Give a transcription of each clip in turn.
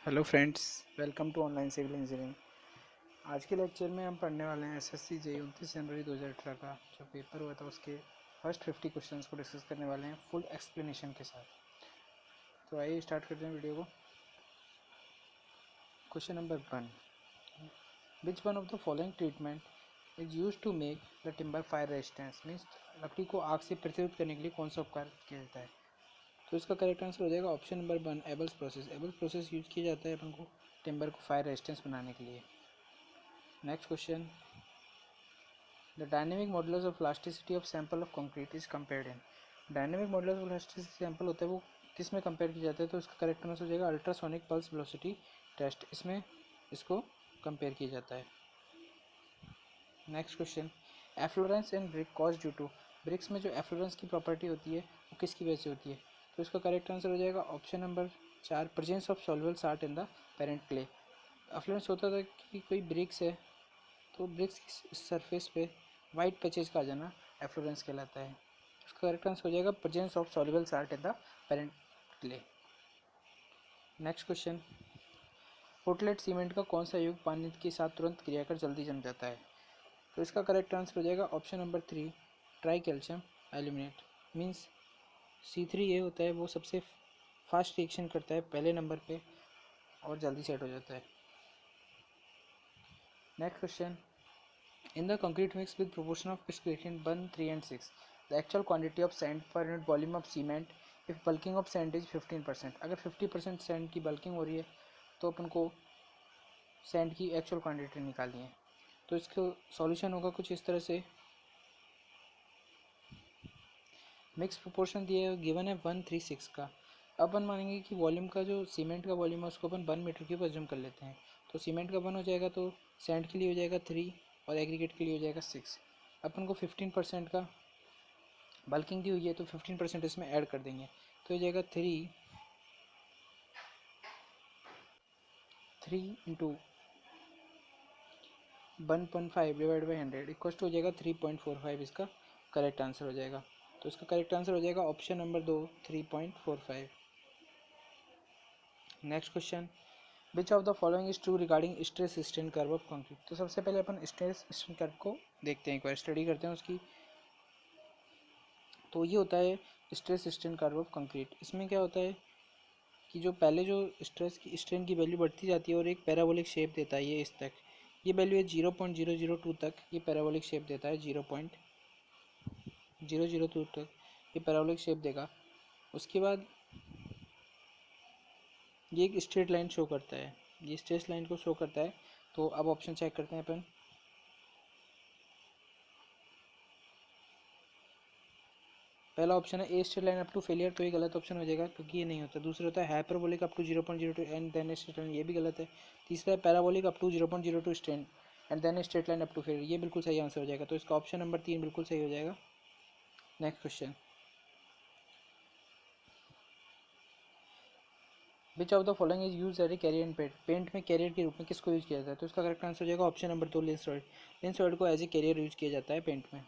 Hello friends, welcome to online civil engineering. आज के lecture में हम पढ़ने वाले हैं एसएससी जेईई 29 जनवरी 2018 का जो पेपर हुआ था उसके फर्स्ट 50 क्वेश्चंस को डिस्कस करने वाले हैं फुल एक्सप्लेनेशन के साथ। तो आइए स्टार्ट करते हैं वीडियो को। Question number 1, which one of the following treatment is use to make the timber fire resistance, means लकड़ी को आग से प्रतिरोध करने के लिए कौन सा उपचार किया जाता है। तो इसका करेक्ट आंसर हो जाएगा option number 1, Abel's process. Abel's process use किया जाता है अपन को टिम्बर को फायर रेजिस्टेंस बनाने के लिए। Next question, the dynamic modulus of elasticity of sample of concrete is compared in. Dynamic modulus of elasticity sample होता है वो किस में कंपेयर किया जाता है। तो इसका करेक्ट आंसर हो जाएगा अल्ट्रासोनिक पल्स वेलोसिटी टेस्ट, इसमें इसको कंपेयर किया जाता है। Next question, efflorescence in brick cause due to. Bricks में जो एफ्लोरेंस की प्रॉपर्टी होती है वो किसकी वजह से होती है। तो इसका करेक्ट आंसर हो जाएगा option number 4, presence of soluble salt in the parent clay. Efflorescence होता था कि कोई ब्रिक्स है तो ब्रिक्स की सरफेस पे वाइट पैचेज का आ जाना एफ्लोरेंस कहलाता है। उसका करेक्ट आंसर हो जाएगा presence of soluble salt in the parent clay. Next question, port-led cement का कौन सा युग पानी के साथ तुरंत क्रिया कर जल्दी जम जाता है। तो इसका करेक्ट आंसर हो जाएगा option number 3, try calcium aluminate. Means C3 ये होता है वो सबसे फास्ट रिएक्शन करता है पहले नंबर पे और जल्दी सेट हो जाता है। Next question, in the concrete mix with proportion of mixed gradient 1, 3 and 6, the actual quantity of sand per unit volume of cement if bulking of sand is 15%। अगर 50% सैंड की बल्किंग हो रही है तो अपन को सैंड की एक्चुअल क्वांटिटी निकालनी है। तो इसका सॉल्यूशन होगा कुछ इस तरह से। मिक्स प्रोपोर्शन दिया है, गिवन है 1:3:6 का। अपन मानेंगे कि वॉल्यूम का जो सीमेंट का वॉल्यूम है उसको अपन 1 मीटर क्यूब अज्यूम कर लेते हैं। तो सीमेंट का 1 हो जाएगा तो सैंड के लिए हो जाएगा 3 और एग्रीगेट के लिए हो जाएगा 6। अपन को 15% का बल्किंग दी हुई है तो 15% इसमें ऐड कर देंगे तो हो जाएगा 3 into 1.5 divide by 100 equal to हो जाएगा 3.45। इसका करेक्ट आंसर हो जाएगा। तो इसका करेक्ट आंसर हो जाएगा option number 2, 3.45। Next question, which of the following is true regarding stress strain curve of concrete. तो सबसे पहले अपन स्ट्रेस स्ट्रेन कर्व को देखते हैं, एक बार स्टडी करते हैं उसकी। तो ये होता है stress strain curve of concrete. इसमें क्या होता है कि जो पहले जो स्ट्रेस की स्ट्रेन की वैल्यू बढ़ती जाती है और एक पैराबोलिक शेप देता है ये इस तक, ये वैल्यू है 0.002 तक ये पैराबोलिक शेप देता है, 0.002 तक ये पैराबोलिक शेप देगा। उसके बाद ये एक स्ट्रेट लाइन शो करता है, ये स्ट्रेट लाइन को शो करता है। तो अब ऑप्शन चेक करते हैं अपन। पहला ऑप्शन है a straight line up to failure, तो ये गलत ऑप्शन हो जाएगा क्योंकि ये नहीं होता। दूसरा होता है hyperbolic up to 0.02 and then straight line, ये भी गलत है। तीसरा है parabolic up to 0.02 strain and then straight line up to failure, ये बिल्कुल सही आंसर हो जाएगा। तो इसका ऑप्शन नंबर 3 बिल्कुल सही हो जाएगा। Next question, which of the following is use as a carrier in paint. Paint में कैरियर के रूप में किसको यूज किया जाता है। तो इसका करेक्ट आंसर हो जाएगा option number 2, linseed oil. Linseed oil को एज ए कैरियर यूज किया जाता है पेंट में।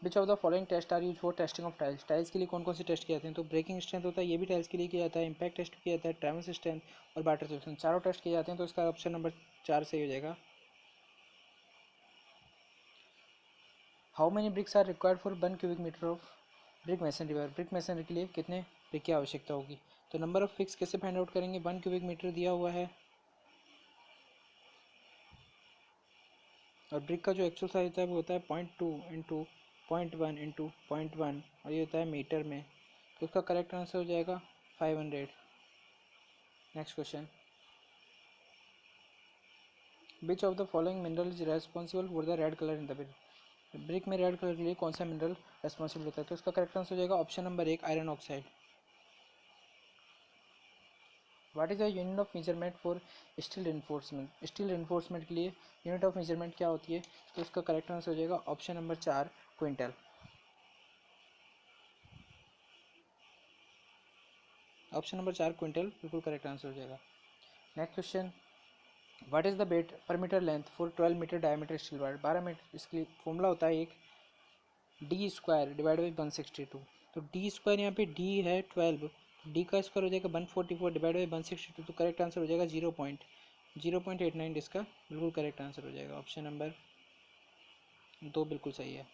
Which of the following test are use for testing of tiles. Tiles के लिए कौन कौन से टेस्ट किए जाते हैं। तो ब्रेकिंग स्ट्रेंथ होता है, ये भी टाइल्स के लिए किया जाता है। इम्पैक्ट टेस्ट किया जाता है, ट्रैवर्स स्ट्रेंथ और बैटर सेक्शन, चारों टेस्ट किए जाते हैं। तो इसका ऑप्शन नंबर 4 सही हो जाएगा। How many bricks are required for 1 cubic metre of brick masonry work. Brick masonry के लिए कितने ब्रिक की आवश्यकता होगी। तो नंबर ऑफ ब्रिक्स कैसे फाइंड आउट करेंगे, 1 क्यूबिक मीटर दिया हुआ है और ब्रिक का जो एक्चुअल साइज होता है वो होता है 0.2 इंटू 0.1 इंटू 0.1 और ये होता है मीटर में। तो इसका करेक्ट आंसर हो जाएगा 500। Next question, which of the following mineral is responsible for the red colour in the brick. Brick में रेड कलर के लिए कौन सा मिनरल रेस्पॉन्सिबल होता है। तो इसका करेक्ट आंसर हो जाएगा option number 1, iron oxide. What is the unit of measurement for steel reinforcement. Steel reinforcement के लिए यूनिट ऑफ मेजरमेंट क्या होती है। तो इसका करेक्ट आंसर हो जाएगा option number 4, quintal. Option number 4 quintal बिल्कुल करेक्ट आंसर हो जाएगा। Next question, what is the weight per metre length for 12 metre diameter steel wire. 12 metre इसकी फॉर्मूला होता है एक डी स्क्वायर डिवाइड बाई 162। तो डी स्क्वायर यहाँ पे डी है 12 डी का स्क्वायर हो जाएगा 144 डिवाइड बाई 162, तो करेक्ट आंसर हो जाएगा 0.89, इसका बिल्कुल करेक्ट आंसर हो जाएगा। ऑप्शन नंबर 2 बिल्कुल सही है।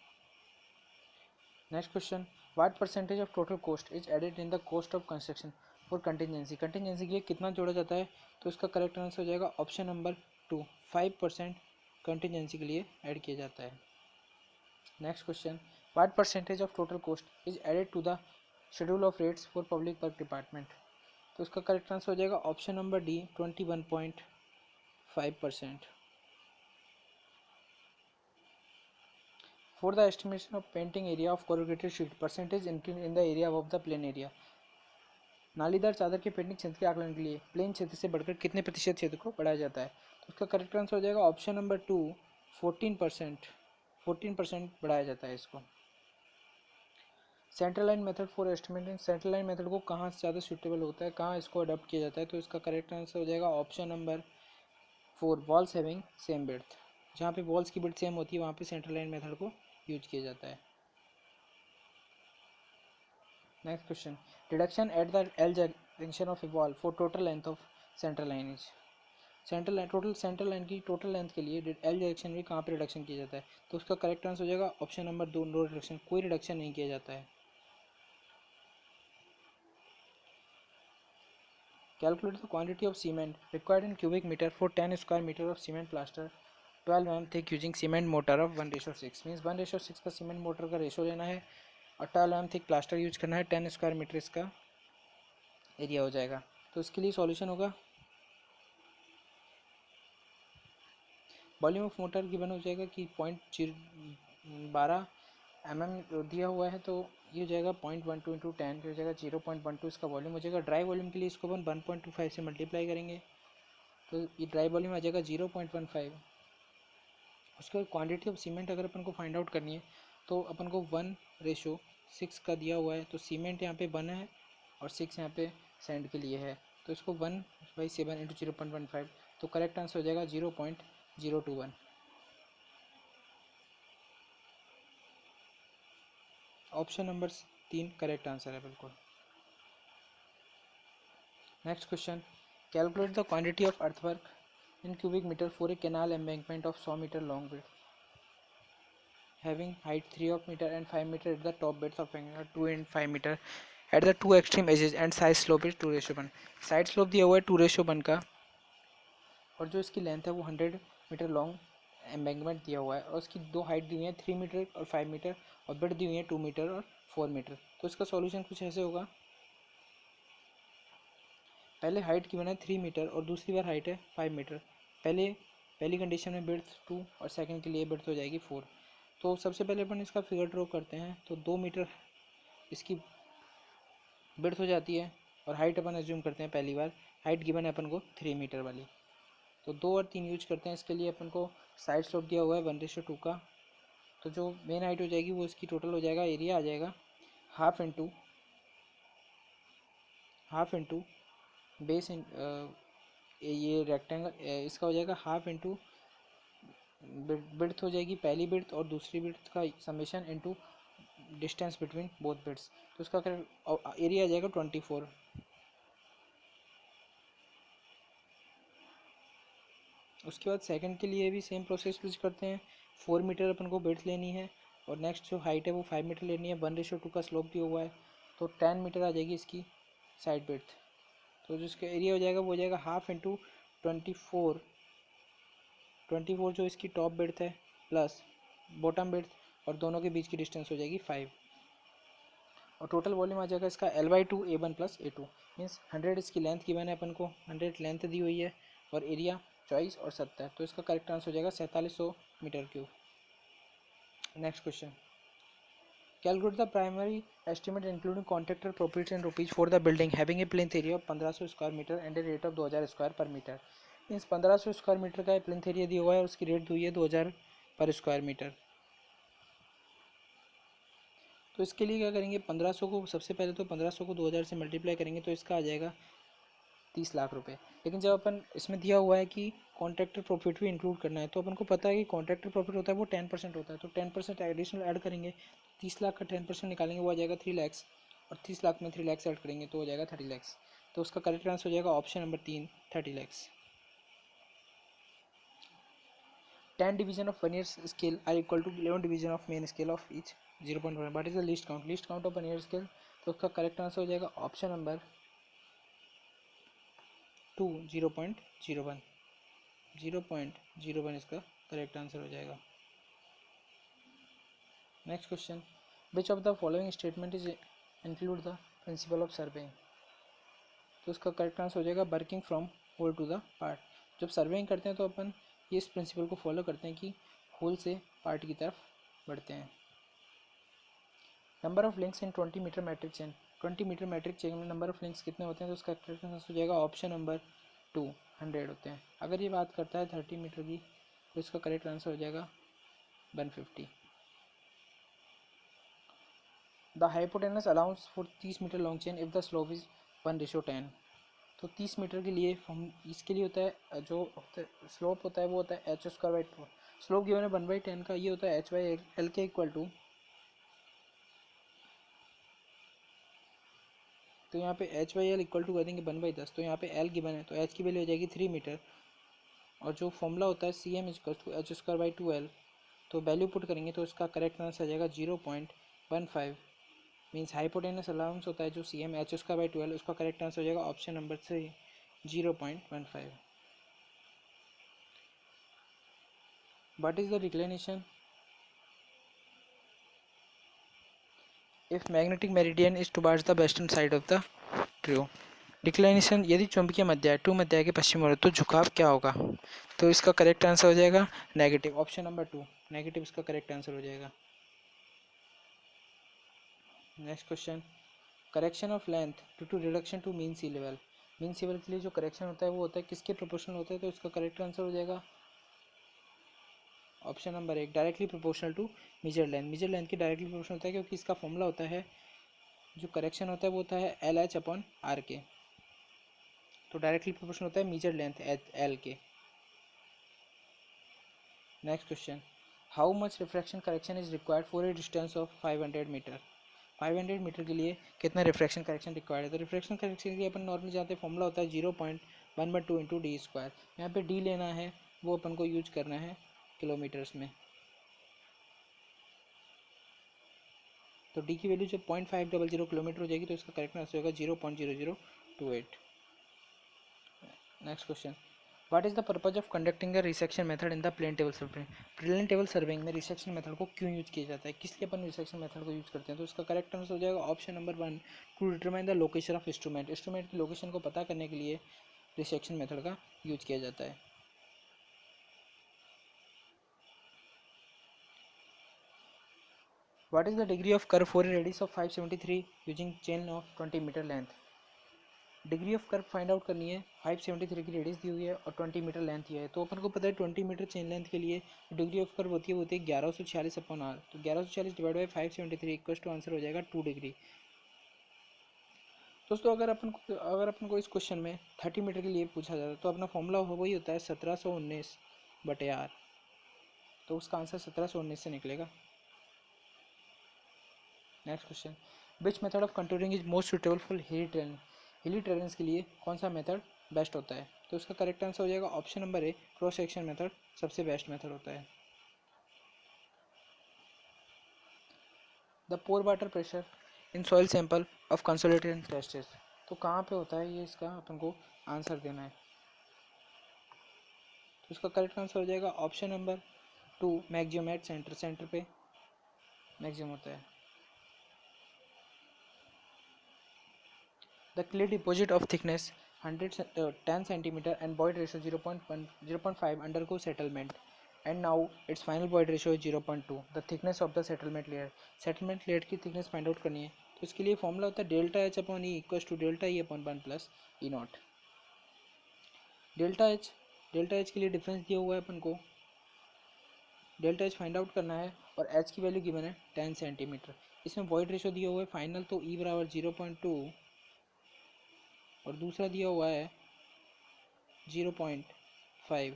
Next question, what percentage of total cost is added in the cost of construction for contingency, contingency के लिए कितना जोड़ा जाता है, तो इसका करेक्ट आंसर हो जाएगा ऑप्शन नंबर 2, 5% कंटिजेंसी के लिए ऐड किया जाता है। Next question, what percentage of total cost is added to the schedule of rates for public work department, तो इसका करेक्ट आंसर हो जाएगा option number D, 21.5%। For the estimation of painting area of corrugated sheet, percentage increase in the area of the plain area, नालीदार चादर के painting क्षेत्र के आकलन के लिए प्लेन क्षेत्र से बढ़कर कितने प्रतिशत क्षेत्र को बढ़ाया जाता है, तो उसका करेक्ट आंसर हो जाएगा ऑप्शन नंबर 2, 14%। 14% बढ़ाया जाता है इसको। Central line method for estimating, central line method को कहाँ से ज़्यादा सूटेबल होता है, कहाँ इसको अडॉप्ट किया जाता है, तो इसका करेक्ट आंसर हो जाएगा option number 4, walls having same width, जहाँ पे वॉल्स की विड्थ सेम होती है वहाँ पे सेंट्रल लाइन मेथड को यूज किया जाता है। Next question, deduction at the L junction of A wall for total length of central line is, central line total central line की टोटल लेंथ के लिए एल डायरेक्शन में कहाँ पे रिडक्शन किया जाता है, तो उसका करेक्ट आंसर हो जाएगा ऑप्शन नंबर 2, नो रिडक्शन, कोई रिडक्शन नहीं किया जाता है। Calculate the quantity of cement required in cubic metre for 10 square metre of cement plaster 12 mm thick using cement mortar of 1:6, means 1:6 का सीमेंट मोटर का ratio लेना है और 12 mm थिक प्लास्टर यूज करना है, 10 स्क्वायर मीटर इसका area हो जाएगा। तो इसके लिए सॉल्यूशन होगा, वॉल्यूम ऑफ मोटर गिवन हो जाएगा कि 0.12 mm दिया हुआ है, तो ये हो जाएगा 0.12 इंटू 10 हो जाएगा 0.12 इसका वॉल्यूम हो जाएगा। ड्राई वॉल्यूम के लिए इसको अपन 1.25 से मल्टीप्लाई करेंगे तो ये ड्राई वॉल्यूम आ जाएगा 0.15। उसके बाद क्वांटिटी ऑफ सीमेंट अगर अपन को फाइंड आउट करनी है तो अपन को 1:6 का दिया हुआ है, तो सीमेंट यहाँ पे 1 है और 6 यहाँ पे सैंड के लिए है, तो इसको 1/7 इंटू 0.15, तो करेक्ट आंसर हो जाएगा 0.021। ऑप्शन नंबर 3 करेक्ट आंसर है बिल्कुल। Next question, calculate the quantity of earthwork in cubic metre for a canal embankment of 100 metre long width having height 3 of meter and 5 meter at the top beds of angle 2 and 5 meter at the two extreme edges and side slope is 2:1। Side slope दिया हुआ है 2:1 का और जो इसकी length है वो 100 metre long embankment दिया हुआ है और उसकी दो हाइट दी हुई है 3 मीटर और 5 मीटर और बेड दी हुई है 2 मीटर और 4 मीटर। तो इसका सॉल्यूशन कुछ ऐसे होगा, पहले हाइट की बना है 3 मीटर और दूसरी बार हाइट है 5 मीटर। पहली कंडीशन में बिड्थ 2 और सेकंड के लिए बिड्थ हो जाएगी 4। तो सबसे पहले अपन इसका फिगर ड्रॉ करते हैं, तो 2 मीटर इसकी बिड्थ हो जाती है और हाइट अपन एज्यूम करते हैं, पहली बार हाइट गिवन है अपन को 3 मीटर वाली, तो 2 और 3 यूज करते हैं। इसके लिए अपन को साइड स्लोप दिया हुआ है 1:2 का, तो जो मेन हाइट हो जाएगी वो इसकी टोटल हो जाएगा, एरिया आ जाएगा हाफ इंटू बेस ये रेक्टेंगल इसका हो जाएगा हाफ इंटू बिड्थ हो जाएगी पहली बिड्थ और दूसरी बिड्थ का summation into distance between both widths, तो इसका एरिया आ जाएगा 24। उसके बाद सेकंड के लिए भी सेम प्रोसेस यूज करते हैं, 4 मीटर अपन को बिड्थ लेनी है और नेक्स्ट जो हाइट है वो 5 मीटर लेनी है, 1:2 का स्लोप दिया हुआ है, तो 10 मीटर आ जाएगी इसकी साइड बिड्थ, तो जो इसका एरिया हो जाएगा वो हो जाएगा हाफ इंटू 24 जो इसकी टॉप बिड्थ है प्लस बॉटम बिड्थ और दोनों के बीच की डिस्टेंस हो जाएगी 5 और टोटल वॉल्यूम आ जाएगा इसका L/2 A1 + A2, मीन्स 100 इसकी लेंथ की मैंने अपन को 100 लेंथ दी हुई है और एरिया 24 और 70, तो इसका करेक्ट आंसर हो जाएगा 4700 metre cube. Next question, calculate the primary estimate including contractor profits in rupees for the building having a plinth area of 1500 square metre and a rate of 2000 square per metre, means 1500 square metre का plinth area दिया हुआ है और उसकी rate दी हुई है 2000 पर square metre. तो इसके लिए क्या करेंगे, 1500 को सबसे पहले तो 1500 को 2000 से मल्टीप्लाई करेंगे तो इसका आ जाएगा 30 लाख रुपए। लेकिन जब अपन इसमें दिया हुआ है कि कॉन्ट्रैक्टर प्रॉफिट भी इंक्लूड करना है तो अपन को पता है कि कॉन्ट्रैक्टर प्रॉफिट होता है वो 10% होता है, तो 10% एडिशनल ऐड करेंगे, 30 लाख का 10% निकालेंगे वो आ जाएगा 3 लाख और 30 लाख में 3 लाख ऐड करेंगे तो हो जाएगा 30 लाख। तो उसका करेक्ट आंसर हो जाएगा option number 3, 30 lakh. 10 division of vernier scale are equal to 11 division of main scale of each 0.1. What is the least count? Least count of vernier scale, तो उसका करेक्ट आंसर हो जाएगा ऑप्शन नंबर 2, 0.01। 0.01 इसका correct answer हो जाएगा। Next question, which of the following statement is include the principle of surveying, तो उसका correct answer हो जाएगा working from whole to the part. जब सर्वेइंग करते हैं तो अपन ये इस प्रिंसिपल को फॉलो करते हैं कि होल से पार्ट की तरफ बढ़ते हैं। Number of links in 20 metre metric chain, 20 metre metric chain में नंबर ऑफ लिंक्स कितने होते हैं, तो उसका करेक्ट आंसर हो जाएगा ऑप्शन नंबर 2, 100 होते हैं। अगर ये बात करता है 30 मीटर की तो इसका करेक्ट आंसर हो जाएगा 150। The hypotenuse allowance for 30 metre long chain if the slope is 1:10, तो 30 मीटर के लिए हम इसके लिए होता है जो स्लोप होता है वो होता है h²/2। स्लोप गिवन है 1/10 का, ये होता है h/l के इक्वल टू, तो यहाँ पे h/l इक्वल टू कर देंगे 1/10, तो यहाँ पे l गिवन है तो h की वैल्यू हो जाएगी 3 मीटर, और जो फॉर्मूला होता है cm इक्वल टू h²/2l, तो वैल्यू पुट करेंगे तो इसका करेक्ट आंसर आ जाएगा 0.15। मीन्स हाइपोटेनस अलाउंस होता है जो cm h²/2l, उसका करेक्ट आंसर हो जाएगा option number 3, 0.15। What is the declination if magnetic meridian is towards the western side of the true? Declination यदि चुंबकीय मध्य टू मध्य के पश्चिम ओर, तो झुकाव क्या होगा, तो इसका करेक्ट आंसर हो जाएगा नेगेटिव, ऑप्शन नंबर 2, नेगेटिव इसका करेक्ट आंसर हो जाएगा। Next question, correction of length due to reduction to mean sea level, mean sea level के लिए जो करेक्शन होता है वो होता है किसके प्रोपोर्शनल होता है, तो इसका करेक्ट आंसर हो जाएगा option number 1, directly proportional to measure length. Measure length की डायरेक्टली प्रोपोर्शनल होता है क्योंकि इसका फॉर्मूला होता है, जो करेक्शन होता है वो होता है LH/R के, तो डायरेक्टली प्रोपोर्शनल होता है मेजर लेंथ L के। Next question, how much refraction correction is required for a distance of 500 metre, 500 metre के लिए कितना रिफ्रैक्शन करेक्शन रिक्वायर्ड है, तो रिफ्रैक्शन करेक्शन के लिए अपन नॉर्मली जानते हैं फॉर्मूला होता है 0.1/2 इंटू d²। यहाँ पे d लेना है वो अपन को यूज करना है किलोमीटर्स में, तो d की वैल्यू जब 0.500 किलोमीटर हो जाएगी तो इसका करेक्ट आंसर होगा 0.0028। Next question, what is the purpose of conducting a resection method in the plane table surveying, plane table surveying में रिसेक्शन मेथड को क्यों यूज किया जाता है, किस लिए अपन रिसेक्शन मेथड को यूज करते हैं, तो इसका करेक्ट आंसर हो जाएगा option number 1, to determine the location of instrument, instrument की लोकेशन को पता करने के लिए रिसेक्शन मेथड का यूज किया जाता है। What is the degree of curve for a radius of 573 using chain of 20 metre length, degree of curve find out करनी है, 573 की रेडियस दी हुई है और 20 मीटर लेंथ दिया है, तो अपन को पता है 20 मीटर चेन लेंथ के लिए डिग्री ऑफ कर्व होती है वो होती है 1146/r, तो 1146 divide by 573 equal to answer हो जाएगा 2 डिग्री। दोस्तों अगर अपन को इस क्वेश्चन में 30 मीटर के लिए पूछा जाता है तो अपना फॉर्मूला वही होता है 1719/r, तो उसका आंसर 1719 से निकलेगा। Next question, which method of contouring is most suitable for हिली टेरेन, हिली टेरेन्स के लिए कौन सा मेथड बेस्ट होता है, तो उसका करेक्ट आंसर हो जाएगा option number 1, cross section method सबसे बेस्ट मेथड होता है। The pore water pressure in soil sample of consolidated tests, तो कहाँ पे होता है ये, इसका अपन को आंसर देना है, तो उसका करेक्ट आंसर हो जाएगा option number 2, maximum at centre, centre पे मैक्सिमम होता है। The clay deposit of thickness 10 cm and void ratio 0.5 undergo settlement, and now its final void ratio is 0.2. The thickness of the settlement layer, settlement layer की thickness find out करनी है, तो इसके लिए formula होता है delta H upon E equal to delta E upon 1 plus E nought. Delta H के लिए डिफरेंस दिया हुआ है अपन को, डेल्टा एच फाइंड आउट करना है और एच की वैल्यू गिवन है 10 सेंटीमीटर, इसमें वॉइड रेशियो दिया हुआ है फाइनल, तो ई बराबर 0.2 और दूसरा दिया हुआ है 0.5,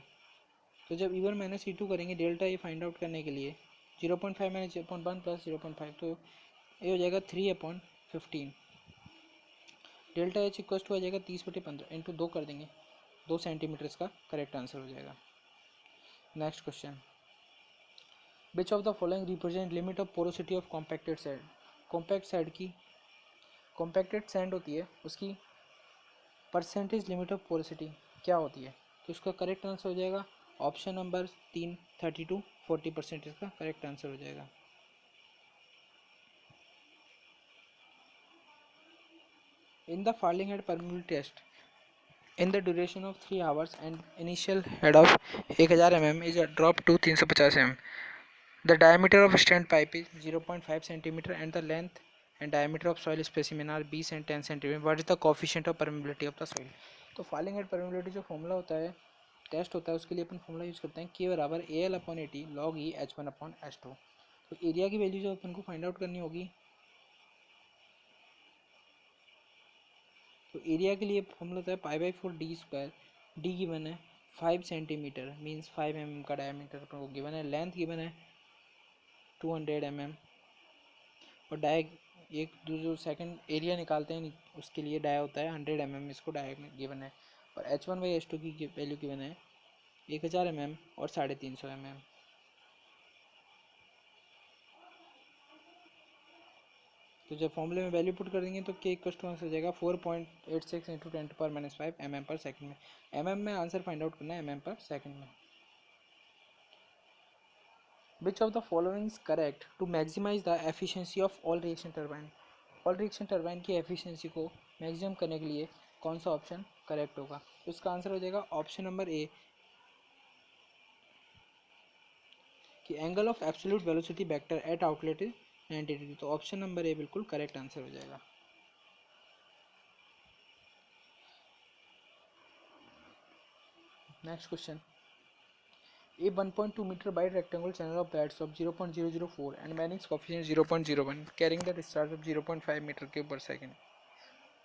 तो जब E1 माइनस E2 करेंगे डेल्टा ये फाइंड आउट करने के लिए 0.5 माइनस 0.1 प्लस 0.5, तो ये हो जाएगा 3/5 15। डेल्टा एच इक्वल टू आ जाएगा 30/15 इंटू 2 कर देंगे, 2 सेंटीमीटर इसका करेक्ट आंसर हो जाएगा। Next question, which of the following represent limit of porosity of compacted sand. Compact sand की, कॉम्पैक्टेड सैंड होती है, उसकी परसेंटेज लिमिट ऑफ पोरोसिटी क्या होती है? तो इसका करेक्ट आंसर हो जाएगा ऑप्शन नंबर 3, 32 40% इसका करेक्ट आंसर हो जाएगा। In the following head permeability test in the duration of 3 hours and initial head of 1000 mm is dropped to 350 mm. The diameter of stand pipe is 0.5 cm and the length and diameter of soil specimen are 20 and 10 cm. What is the coefficient of permeability of the soil? तो falling head permeability जो formula होता है, test होता है, उसके लिए अपन formula use करते हैं K बराबर AL/80 log E H1/S2। तो एरिया की वैल्यू जो अपन को फाइंड आउट करनी होगी, तो एरिया के लिए फॉर्मूला होता है π/4 d²। डी गिवन है 5 सेंटीमीटर मीन्स 5 mm का डायमीटर अपन को गिवन है, लेंथ गिवन है 200 mm और डाय एक जो सेकंड एरिया निकालते हैं उसके लिए डाया होता है 100 mm, इसको डाय गिवन है। और H1/S2 की वैल्यू गिवन है 1000 mm और 350 mm। तो जब फॉर्मूले में वैल्यू पुट कर देंगे तो के इक्वल टू आंसर हो जाएगा 4.86 इंटू 10⁻⁵ mm/सेकंड में। mm में आंसर फाइंड आउट करना है mm/सेकंड में। Which of the following is correct to maximize the efficiency of all reaction turbine. All reaction turbine की एफिशिएंसी को मैक्सिमम करने के लिए कौन सा ऑप्शन करेक्ट होगा? तो इसका आंसर हो जाएगा ऑप्शन नंबर ए कि angle of absolute velocity vector eight outlet is 90 degree. तो ऑप्शन नंबर ए बिल्कुल करेक्ट आंसर हो जाएगा। Next question, a 1.2 meter wide rectangle channel of beds of 0.004 and Manning's coefficient 0.01 carrying the discharge of 0.5 meter cube per second,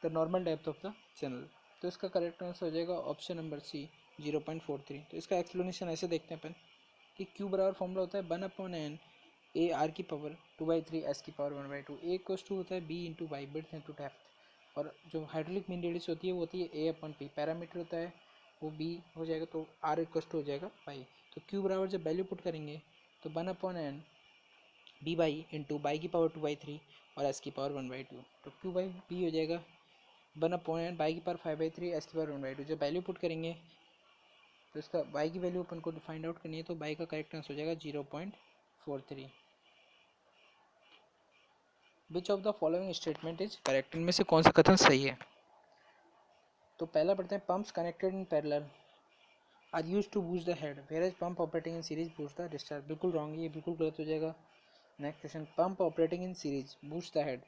the normal depth of the channel। तो इसका correct answer हो जाएगा option number सी 0.43। तो इसका explanation ऐसे देखते हैं अपन कि क्यू बराबर फॉर्मूला होता है 1/n ए आर की पावर 2/3 एस की पावर 1/2। ए इक्वल टू होता है B into Y breadth into depth, और जो हाइड्रोलिक मीन रेडियस होती है वो होती है A/P। पैरामीटर होता है वो बी हो जाएगा, तो आर इक्वल टू हो जाएगा वाई। तो क्यू बराबर जब वैल्यू पुट करेंगे तो 1/n B by into by की पावर 2/3 और एस की पावर 1/2। तो क्यू बाई बी हो जाएगा 1/n बाई की पावर 5/3 एस की पावर 1/2। जब वैल्यू पुट करेंगे तो इसका बाई की वैल्यू अपन को फाइंड आउट करनी है, तो बाई का करेक्ट आंसर हो जाएगा 0.43। विच of the following statement is correct, इनमें से कौन सा कथन सही है? तो पहला पढ़ते हैं, pumps connected in parallel are use to boost the head whereas pump operating in series boost the discharge. बिल्कुल रॉन्ग, ये बिल्कुल गलत हो जाएगा। Next question, pump operating in series boost the head,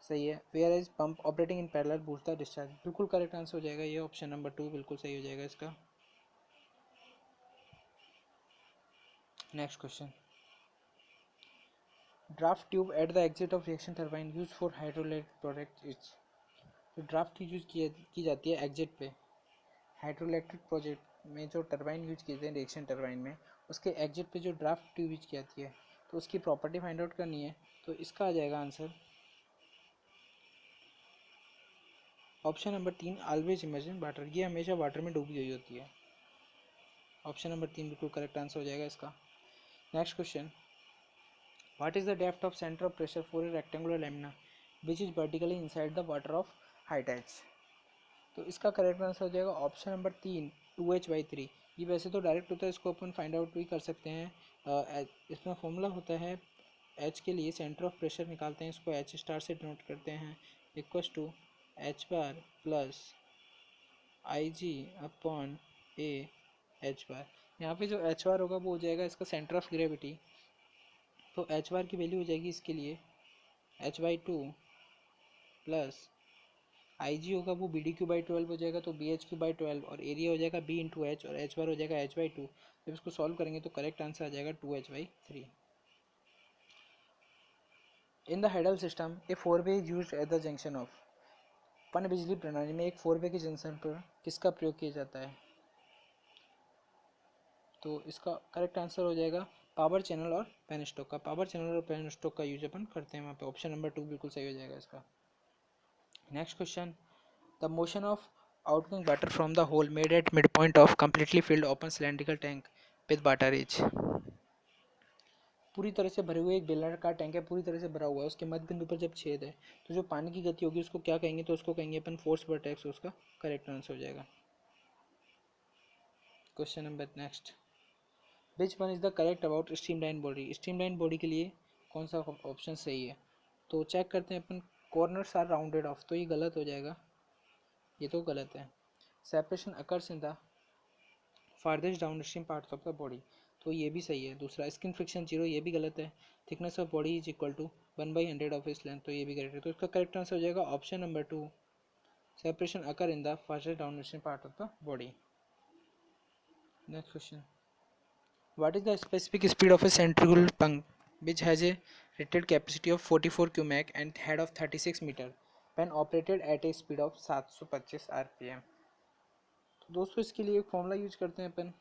सही है। Whereas pump operating in parallel boost the discharge, बिल्कुल correct answer हो जाएगा ये ऑप्शन नंबर 2 बिल्कुल सही हो जाएगा इसका। Next question, draft tube at the exit of reaction turbine use for hydraulic product is. तो ड्राफ्ट की यूज की जाती है एग्जिट पे, हाइड्रोइलेक्ट्रिक प्रोजेक्ट में जो टरबाइन यूज किए थे रिएक्शन टरबाइन में, उसके एग्जिट पे जो ड्राफ्ट ट्यूब यूज की जाती है, तो उसकी प्रॉपर्टी फाइंड आउट करनी है। तो इसका आ जाएगा answer option number 3 always emerge in water, ये हमेशा वाटर में डूबी हुई होती है। ऑप्शन नंबर 3 बिल्कुल करेक्ट आंसर हो जाएगा इसका। Next question, what is the depth of centre of pressure for a rectangular lamina which is vertically inside the water of high tides. तो इसका करेक्ट आंसर हो जाएगा ऑप्शन नंबर 3 2h/3। ये वैसे तो डायरेक्ट होता है, इसको अपन फाइंड आउट भी कर सकते हैं। इसमें फॉर्मूला होता है एच के लिए सेंटर ऑफ प्रेशर निकालते हैं, इसको एच स्टार से डिनोट करते हैं, equals to H bar plus I G upon A H bar. यहाँ पे जो एच बार होगा वो हो जाएगा इसका सेंटर ऑफ ग्रेविटी। तो एच बार की वैल्यू हो जाएगी इसके लिए h/2 प्लस आई जी होगा वो BD/12 हो जाएगा, तो BH/12 और एरिया हो जाएगा B इंटू एच और एच बार हो जाएगा h/2। जब इसको सॉल्व करेंगे तो करेक्ट आंसर आ जाएगा 2h/3। In the hydel system a 4-वे is used at the junction of, पन बिजली प्रणाली में एक 4-वे के जंक्शन पर किसका प्रयोग किया जाता है? तो इसका करेक्ट आंसर हो जाएगा पावर चैनल और पेनस्टॉक का, पावर चैनल और पेनस्टॉक का यूज अपन करते हैं वहाँ पे। ऑप्शन नंबर 2 बिल्कुल सही हो जाएगा इसका। Next question, the motion of outgoing water from the hole made at mid point of completely filled open cylindrical tank with water is. पूरी तरह से भरे हुए एक बेलनाकार टैंक है, पूरी तरह से भरा हुआ है, उसके मध्य बिंदु पर जब छेद है तो जो पानी की गति होगी उसको क्या कहेंगे, तो उसको कहेंगे अपन फोर्स वर्टेक्स, उसका करेक्ट आंसर हो जाएगा। Question number next, which one is the correct about streamline body. Streamline body के लिए कौन सा ऑप्शन सही है, तो चेक करते हैं अपन। कॉर्नर्स आर राउंडेड ऑफ, तो ये गलत हो जाएगा, ये तो गलत है। Separation occurs in the farthest down stream parts of the body, तो ये भी सही है। दूसरा, स्किन फ्रिक्शन जीरो, ये भी गलत है। Thickness of body is equal to 1/100 of इस लेंथ, तो ये भी करेक्ट है। तो इसका करेक्ट आंसर हो जाएगा option number 2, separation occur in the farthest down stream part of the body. Next question, what is the specific speed of a centrifugal pump which has a rated capacity of 44 cumac and head of 36 meter when operated at a speed of 725 rpm। तो दोस्तों इसके लिए एक formula use करते हैं अपन,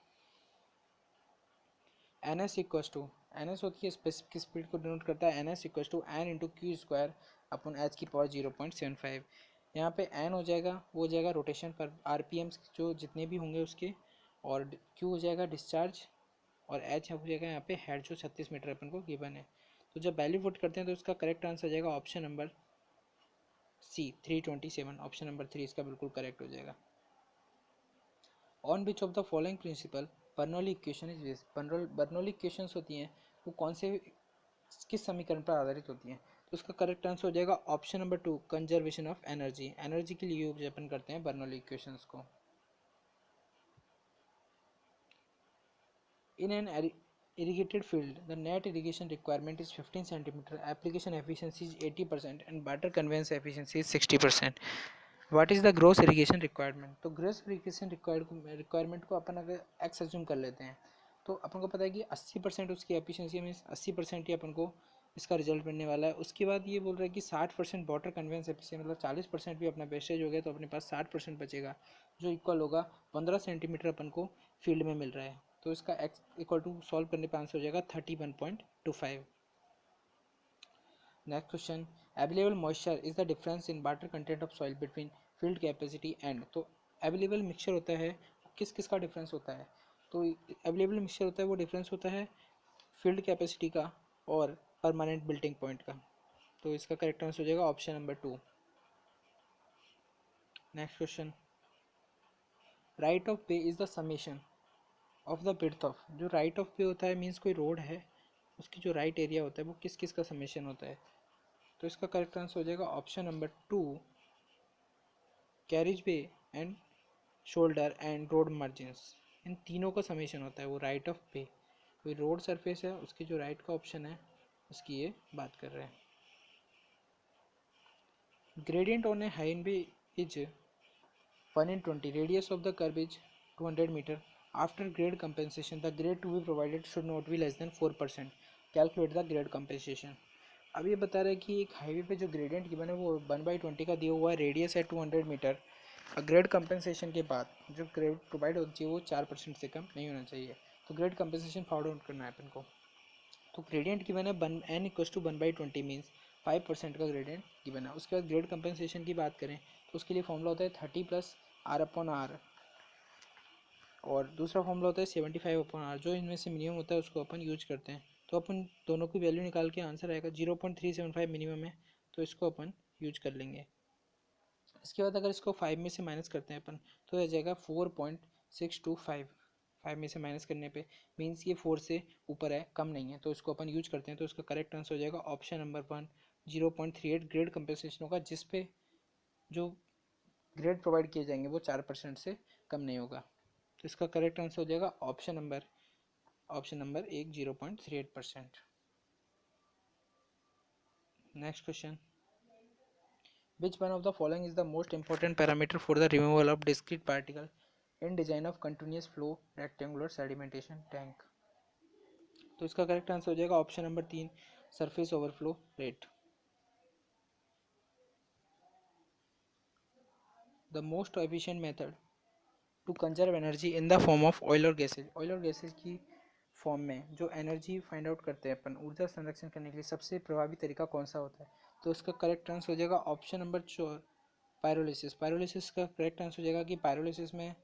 N S equals to, N S होती है स्पेसिफिक स्पीड को डिनोट करता है, N S equals to N into Q square upon H की पावर 0.75। यहाँ पे एन हो जाएगा, वो हो जाएगा रोटेशन पर आर पी एम्स जो जितने भी होंगे उसके, और क्यू हो जाएगा डिस्चार्ज, और एच हो जाएगा यहाँ पे हेड जो 36 मीटर अपन को गिवन है। तो जब वैल्यू पुट करते हैं तो इसका करेक्ट आंसर हो जाएगा option number C 327। Option number 3 इसका बिल्कुल करेक्ट हो जाएगा। On which of the following principle Bernoulli equation is based. Bernoulli equations होती हैं वो कौन से किस समीकरण पर आधारित होती हैं, तो उसका करेक्ट आंसर हो जाएगा option number 2, conservation of energy. Energy के लिए यूज अपन करते हैं बर्नौली इक्वेशंस को। In an irrigated field, the net irrigation requirement is 15 cm, application efficiency is 80% and water conveyance efficiency is 60%. What is the gross irrigation requirement? तो gross irrigation requirement को अपन अगर x assume कर लेते हैं तो अपन को पता है कि 80% उसकी एफिशिएंसी में 80% ही अपन को इसका रिजल्ट मिलने वाला है। उसके बाद ये बोल रहा है कि 60% वाटर कन्वेंस एफिशिएंसी, मतलब 40% भी अपना वेस्टेज हो गया तो अपने पास 60% बचेगा, जो इक्वल होगा 15 सेंटीमीटर अपन को फील्ड में मिल रहा है। तो इसका x इक्वल टू सॉल्व करने पर आंसर हो जाएगा 31.25। Next question, available moisture is the difference in water content of soil between field capacity and. तो अवेलेबल मिक्सचर होता है, किस किस का डिफरेंस होता है, तो अवेलेबल मिक्सचर होता है वो डिफरेंस होता है फील्ड कैपेसिटी का और परमानेंट बिल्टिंग पॉइंट का। तो इसका करेक्ट आंसर हो जाएगा option number 2। Next question, right of way is the summation of the width of. जो राइट ऑफ वे होता है मीन्स कोई रोड है उसकी जो राइट एरिया होता है वो किस किस का समेशन होता है, तो इसका करेक्ट आंसर हो जाएगा option number 2, carriageway and shoulder and road margins. इन तीनों का समेशन होता है वो राइट ऑफ वे। कोई रोड सरफेस है उसकी जो राइट का ऑप्शन है उसकी ये बात कर रहे हैं। Gradient on A highway is 1/20, radius of the curve is 200 meter. After grade compensation, the grade to be provided should not be less than 4%. Calculate the grade compensation. अब ये बता रहा है कि एक हाईवे पे जो ग्रेडियंट गिवन है वो 1/20 का दिया हुआ है, रेडियस है 200 मीटर। ग्रेड कंपेंसेशन के बाद जो ग्रेड प्रोवाइड होनी चाहिए वो 4% से कम नहीं होना चाहिए। तो ग्रेड कंपेंसेशन फाउंड आउट करना है अपन को। तो ग्रेडियंट गिवन है n इक्वस टू 1/20 मीन्स 5% का ग्रेडियंट गिवन है। उसके बाद ग्रेड कंपेंसेशन की बात करें तो उसके लिए फॉर्मूला होता है 30 + r/r, और दूसरा फॉर्मूला होता है 75/r। जो इनमें से मिनिमम होता है उसको अपन यूज करते हैं। तो अपन दोनों की वैल्यू निकाल के आंसर आएगा 0.375 मिनिमम है, तो इसको अपन यूज कर लेंगे। इसके बाद अगर इसको 5 में से माइनस करते हैं अपन तो आ जाएगा 4.625। 5 में से माइनस करने पे मीन्स ये 4 से ऊपर है, कम नहीं है, तो इसको अपन यूज करते हैं। तो इसका करेक्ट आंसर हो जाएगा ऑप्शन नंबर 1, 0.38 ग्रेड कंपेंसेशन होगा जिस पे जो ग्रेड प्रोवाइड किए जाएंगे वो 4% से कम नहीं होगा। तो इसका करेक्ट आंसर हो जाएगा option number 1, 0.38%। Next question, which one of the following is the most important parameter for the removal of discrete particle in design of continuous flow rectangular sedimentation tank। तो इसका करेक्ट आंसर हो जाएगा option number 3, surface overflow rate. The most efficient method to conserve energy in the form of oil और gases. Oil और gases की फॉर्म में जो एनर्जी फाइंड आउट करते हैं अपन ऊर्जा संरक्षण करने के लिए सबसे प्रभावी तरीका कौन सा होता है? तो उसका करेक्ट आंसर हो जाएगा ऑप्शन नंबर 4, पायरोलिसिस। पायरोलिसिस का करेक्ट आंसर हो जाएगा कि पायरोलिसिस में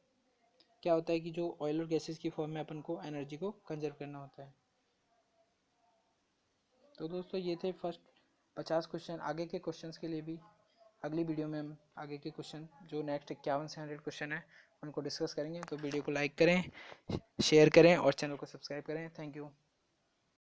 क्या होता है कि जो ऑयल और गैसेस की फॉर्म में अपन को एनर्जी को कंजर्व करना होता है। तो दोस्तों ये थे फर्स्ट 50 क्वेश्चन। आगे के क्वेश्चंस के लिए भी अगली वीडियो में हम आगे के क्वेश्चन जो नेक्स्ट 51 से 100 क्वेश्चन है उनको डिस्कस करेंगे। तो वीडियो को लाइक करें, शेयर करें और चैनल को सब्सक्राइब करें। Thank you.